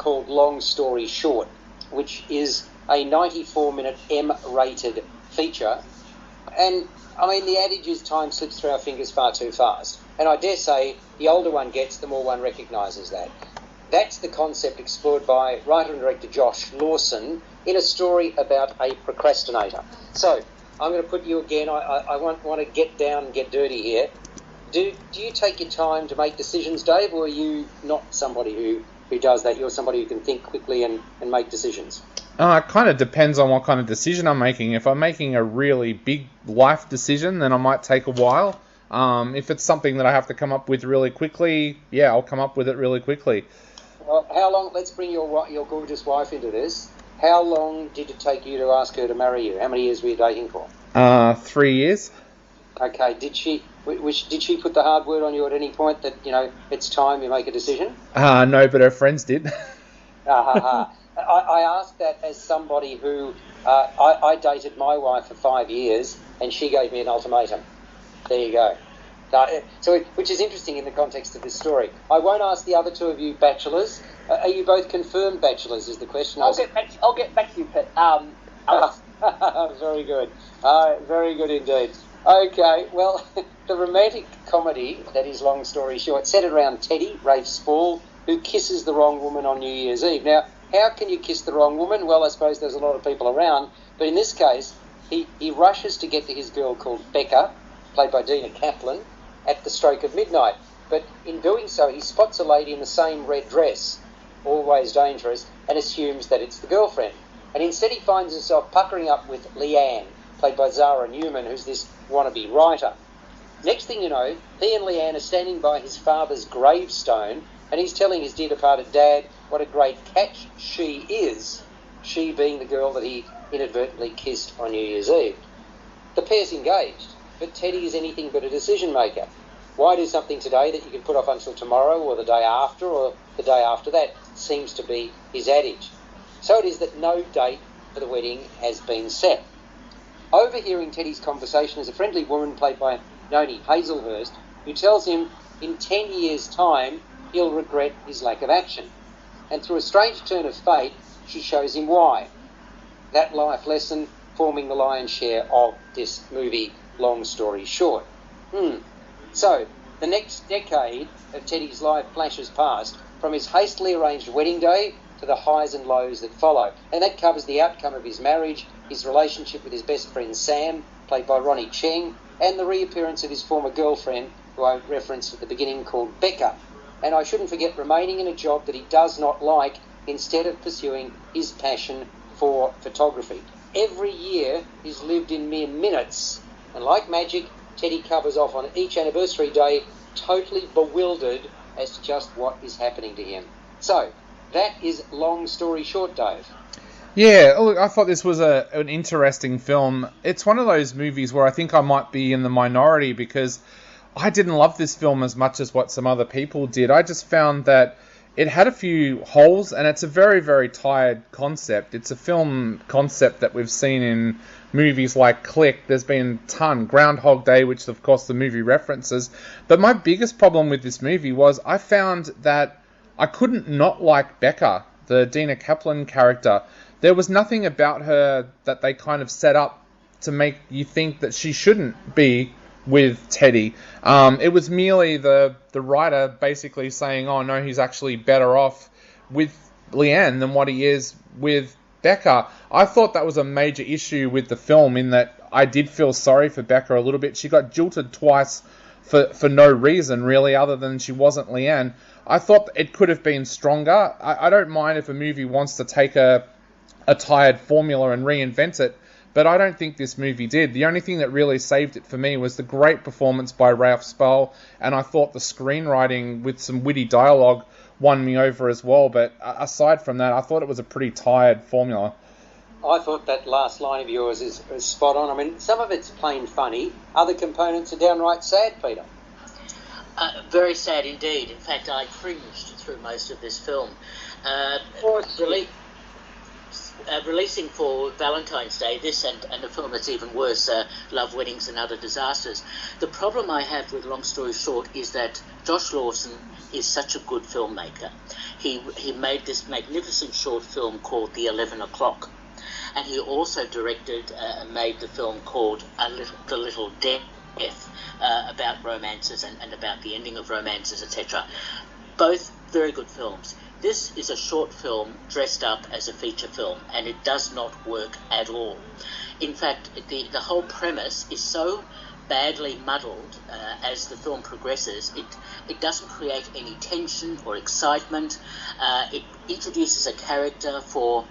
called Long Story Short, which is a 94-minute M-rated feature. And, I mean, the adage is time slips through our fingers far too fast. And I dare say the older one gets, the more one recognises that. That's the concept explored by writer and director Josh Lawson in a story about a procrastinator. So, I'm going to put you again. I want to get down and get dirty here. Do you take your time to make decisions, Dave, or are you not somebody who does that? You're somebody who can think quickly and make decisions. It kind of depends on what kind of decision I'm making. If I'm making a really big life decision, then I might take a while. If it's something that I have to come up with really quickly, yeah, I'll come up with it really quickly. Well, how long? Let's bring your gorgeous wife into this. How long did it take you to ask her to marry you? How many years were you dating for? 3 years. Okay. Did she put the hard word on you at any point that, it's time you make a decision? No, but her friends did. I asked that as somebody who I dated my wife for 5 years and she gave me an ultimatum. There you go. Which is interesting in the context of this story. I won't ask the other two of you bachelors. Are you both confirmed bachelors is the question. I'll get back to you, Pete. Very good. Very good indeed. Okay, well, the romantic comedy that is Long Story Short centred around Teddy, Rafe Spall, who kisses the wrong woman on New Year's Eve. Now, how can you kiss the wrong woman? Well, I suppose there's a lot of people around, but in this case, he rushes to get to his girl called Becca, played by Dina Kaplan, at the stroke of midnight. But in doing so, he spots a lady in the same red dress, always dangerous, and assumes that it's the girlfriend. And instead he finds himself puckering up with Leanne, played by Zara Newman, who's this wannabe writer. Next thing you know, he and Leanne are standing by his father's gravestone, and he's telling his dear departed dad what a great catch she is, she being the girl that he inadvertently kissed on New Year's Eve. The pair's engaged, but Teddy is anything but a decision maker. Why do something today that you can put off until tomorrow or the day after or the day after that seems to be his adage. So it is that no date for the wedding has been set. Overhearing Teddy's conversation is a friendly woman played by Noni Hazelhurst, who tells him in 10 years' time he'll regret his lack of action. And through a strange turn of fate, she shows him why. That life lesson forming the lion's share of this movie, Long Story Short. So, the next decade of Teddy's life flashes past, from his hastily arranged wedding day to the highs and lows that follow. And that covers the outcome of his marriage, his relationship with his best friend Sam, played by Ronnie Cheng, and the reappearance of his former girlfriend, who I referenced at the beginning, called Becca. And I shouldn't forget remaining in a job that he does not like instead of pursuing his passion for photography. Every year is lived in mere minutes, and like magic, Teddy covers off on each anniversary day, totally bewildered as to just what is happening to him. So, that is Long Story Short, Dave. Yeah, look, I thought this was an interesting film. It's one of those movies where I think I might be in the minority because I didn't love this film as much as what some other people did. I just found that it had a few holes, and it's a very, very tired concept. It's a film concept that we've seen in movies like Click. There's been a ton. Groundhog Day, which of course the movie references. But my biggest problem with this movie was I found that I couldn't not like Becca, the Dina Kaplan character. There was nothing about her that they kind of set up to make you think that she shouldn't be with Teddy. It was merely the writer basically saying, oh no, he's actually better off with Leanne than what he is with Becca. I thought that was a major issue with the film, in that I did feel sorry for Becca a little bit. She got jilted twice for no reason really, other than she wasn't Leanne. I thought it could have been stronger. I don't mind if a movie wants to take a tired formula and reinvent it, but I don't think this movie did. The only thing that really saved it for me was the great performance by Rafe Spall, and I thought the screenwriting with some witty dialogue won me over as well. But aside from that, I thought it was a pretty tired formula. I thought that last line of yours is spot on. I mean, some of it's plain funny. Other components are downright sad, Peter. Very sad indeed. In fact, I cringed through most of this film. Releasing for Valentine's Day, this and a film that's even worse, Love, Weddings and Other Disasters. The problem I have with Long Story Short is that Josh Lawson is such a good filmmaker. he made this magnificent short film called The 11 O'Clock. And he also directed and made the film called The Little Death, about romances and about the ending of romances, etc. Both very good films. This is a short film dressed up as a feature film, and it does not work at all. In fact, the whole premise is so badly muddled as the film progresses. It doesn't create any tension or excitement. It introduces a character for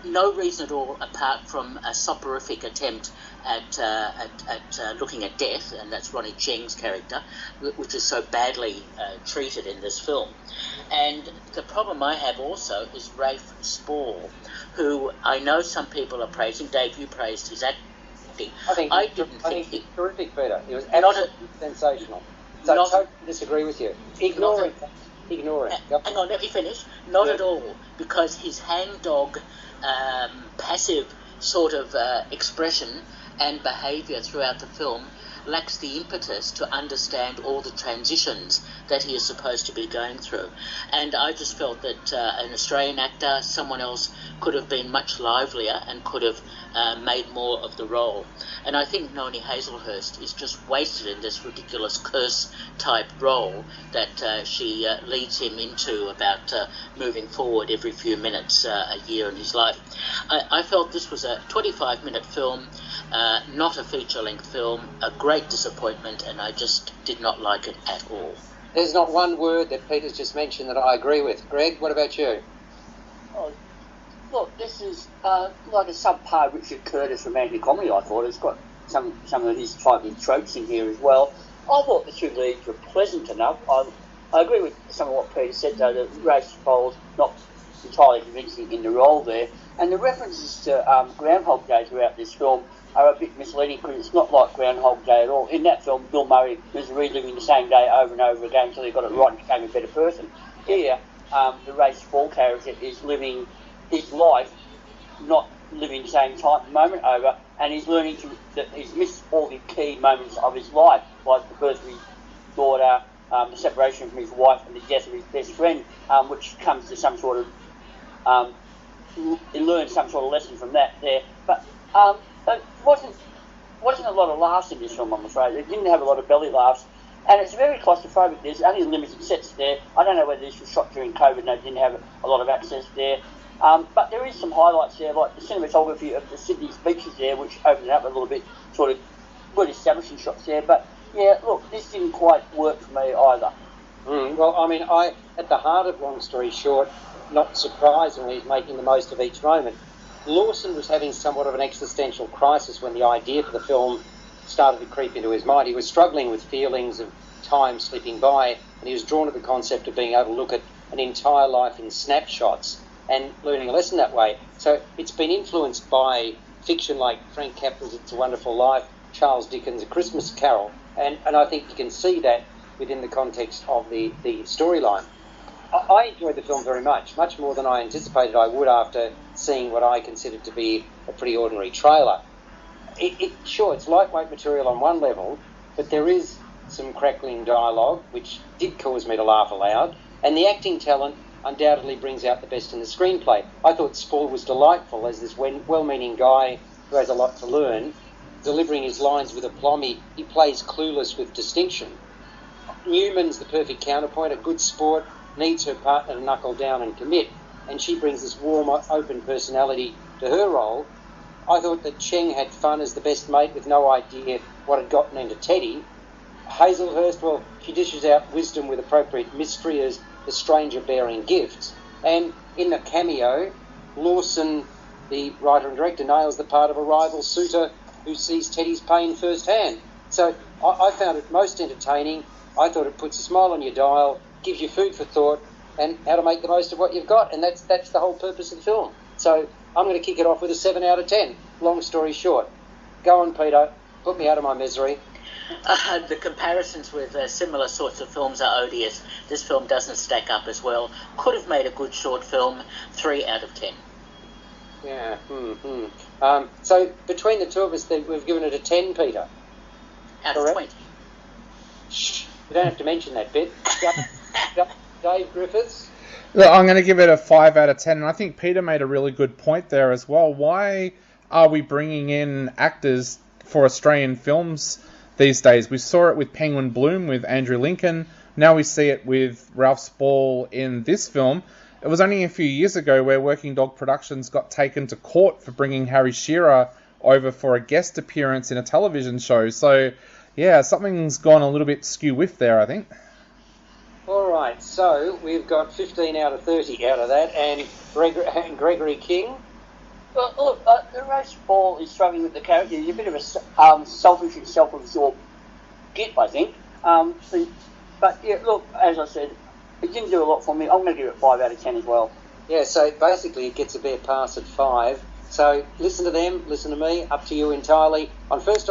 no reason at all, apart from a soporific attempt at looking at death, and that's Ronnie Cheng's character, which is so badly treated in this film. And the problem I have also is Rafe Spall, who I know some people are praising. Dave, you praised his acting. I think he's terrific, Peter. He was absolutely sensational. So I totally disagree with you. Ignore it. Hang on, let me finish. Not at all, because his hangdog, passive sort of expression and behaviour throughout the film lacks the impetus to understand all the transitions that he is supposed to be going through. And I just felt that an Australian actor, someone else, could have been much livelier and could have made more of the role. And I think Noni Hazelhurst is just wasted in this ridiculous curse-type role that she leads him into about moving forward every few minutes a year in his life. I felt this was a 25-minute film, not a feature-length film, a great disappointment, and I just did not like it at all. There's not one word that Peter's just mentioned that I agree with. Greg, what about you? Oh, look, this is like a subpar Richard Curtis romantic comedy, I thought. It's got some of his type of tropes in here as well. I thought the two leads were pleasant enough. I agree with some of what Peter said, though, that Rafe Spall's not entirely convincing in the role there. And the references to Groundhog Day throughout this film are a bit misleading, because it's not like Groundhog Day at all. In that film, Bill Murray was reliving the same day over and over again until he got it right and became a better person. Here, the Rafe Spall character is living his life, not living the same moment over, and he's learning that he's missed all the key moments of his life, like the birth of his daughter, the separation from his wife, and the death of his best friend, which comes to some sort of he learned some sort of lesson from that there. But it wasn't a lot of laughs in this film, I'm afraid. It didn't have a lot of belly laughs, and it's very claustrophobic. There's only limited sets there. I don't know whether this was shot during COVID and they didn't have a lot of access there. But there is some highlights there, like the cinematography of the Sydney's beaches there, which opened it up a little bit, sort of good establishing shots there. But yeah, look, this didn't quite work for me either. Well, I mean, at the heart of Long Story Short, not surprisingly, is making the most of each moment. Lawson was having somewhat of an existential crisis when the idea for the film started to creep into his mind. He was struggling with feelings of time slipping by, and he was drawn to the concept of being able to look at an entire life in snapshots and learning a lesson that way. So it's been influenced by fiction like Frank Capra's It's a Wonderful Life, Charles Dickens' A Christmas Carol, and I think you can see that within the context of the storyline. I enjoyed the film very much more than I anticipated I would after seeing what I considered to be a pretty ordinary trailer. Sure, it's lightweight material on one level, but there is some crackling dialogue, which did cause me to laugh aloud, and the acting talent undoubtedly brings out the best in the screenplay. I thought Spall was delightful as this well-meaning guy who has a lot to learn, delivering his lines with aplomb. He plays clueless with distinction. Newman's the perfect counterpoint, a good sport, needs her partner to knuckle down and commit, and she brings this warm, open personality to her role. I thought that Cheng had fun as the best mate with no idea what had gotten into Teddy. Hazelhurst, well, she dishes out wisdom with appropriate mystery as the stranger bearing gifts. And in the cameo, Lawson, the writer and director, nails the part of a rival suitor who sees Teddy's pain firsthand. So I found it most entertaining. I thought it puts a smile on your dial, gives you food for thought, and how to make the most of what you've got, and that's the whole purpose of the film. So I'm going to kick it off with a 7 out of 10. Long story short. Go on, Peter. Put me out of my misery. The comparisons with similar sorts of films are odious. This film doesn't stack up as well. Could have made a good short film. 3 out of 10. Yeah. So between the two of us, we've given it a 10, Peter. Out of 20. Shh. You don't have to mention that bit. Dave Griffiths? Look, I'm going to give it a 5 out of 10, and I think Peter made a really good point there as well. Why are we bringing in actors for Australian films these days? We saw it with Penguin Bloom with Andrew Lincoln. Now we see it with Ralph Spall in this film. It was only a few years ago where Working Dog Productions got taken to court for bringing Harry Shearer over for a guest appearance in a television show. So, yeah, something's gone a little bit skew-whiff there, I think. All right, so we've got 15 out of 30 out of that, and Gregory King. Well, look, the Ralph Spall is struggling with the character. He's a bit of a selfish and self-absorbed git, I think. But yeah, look, as I said, it didn't do a lot for me. I'm going to give it 5 out of 10 as well. Yeah, so basically it gets a bare pass at 5. So listen to them, listen to me, up to you entirely. On First